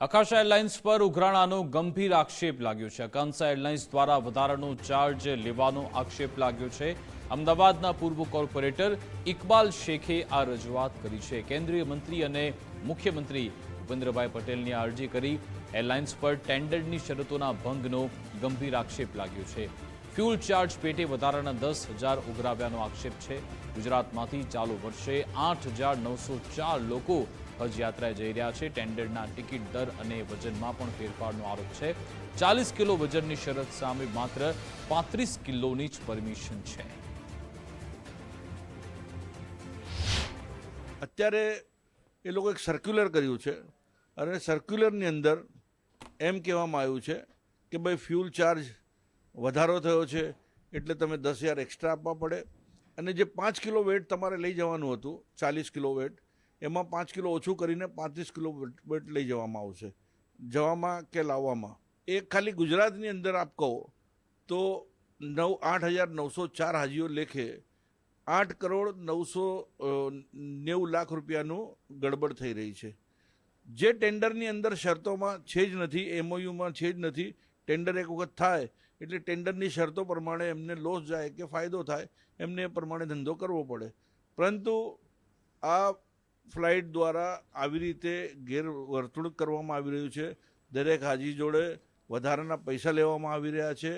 આકાશ airlines પર ઉઘરાણાનો ગંભીર આક્ષેપ લાગ્યો છે। આકાંક્ષા એરલાઇન્સ દ્વારા વધારાનો ચાર્જ લેવાનો આક્ષેપ લાગ્યો છે। અમદાવાદના પૂર્વ કોર્પોરેટર ઇકબાલ શેખે આ રજૂઆત કરી છે। કેન્દ્રીય મંત્રી અને મુખ્યમંત્રી ભૂપેન્દ્રભાઈ પટેલની અરજી કરી એરલાઇન્સ પર ટેન્ડરની શરતોના ભંગનો ગંભીર આક્ષેપ લાગ્યો છે। ફ્યુલ ચાર્જ પેટે વધારાના 10,000 ઉઘરાવ્યાનો આક્ષેપ છે। ગુજરાતમાંથી ચાલુ વર્ષે 8,904 લોકો હજ યાત્રાએ જઈ રહ્યા છે। ટેન્ડરના ટિકિટ દર અને વજનમાં પણ ફેરફારનો આરોપ છે। 40 કિલો વજનની શરત સામે માત્ર 35 કિલોની જ પરમિશન છે। અત્યારે એ લોકો એક સર્ક્યુલર કર્યું છે અને સર્ક્યુલરની અંદર એમ કહેવામાં આવ્યું છે કે ભાઈ ફ્યુલ ચાર્જ વધારો થયો છે એટલે તમે 10,000 એક્સ્ટ્રા આપવા પડે અને જે 5 કિલો વેટ તમારે લઈ જવાનું હતું 40 કિલો વેટ એમાં 5 કિલો ઓછું કરીને 35 કિલો વેટ લઈ જવામાં આવશે જવામાં કે લાવવામાં। એ ખાલી ગુજરાતની અંદર આપ કહો તો 8,904 હાજીઓ લેખે 8,990,00,000 રૂપિયાનું ગડબડ થઈ રહી છે। જે ટેન્ડરની અંદર શરતોમાં છે જ નથી, એમઓયુમાં છે જ નથી। ટેન્ડર એક વખત થાય એટલે ટેન્ડરની શરતો પ્રમાણે એમને લોસ જાય કે ફાયદો થાય એમને એ પ્રમાણે ધંધો કરવો પડે, પરંતુ આ ફ્લાઇટ દ્વારા આવી રીતે ગેરવર્તણૂક કરવામાં આવી રહ્યું છે। દરેક હાજી જોડે વધારાના પૈસા લેવામાં આવી રહ્યા છે।